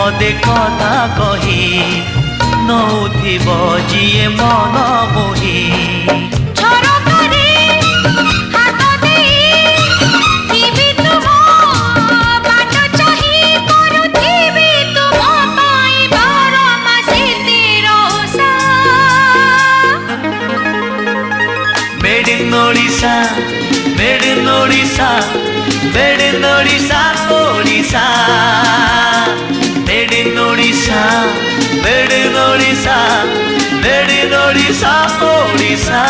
पदे कथा कही नौथिब जिए मन मोही Made in Odisha, made in Odisha, made in Odisha, Odisha. Made in Odisha, made in Odisha, made in Odisha, Odisha.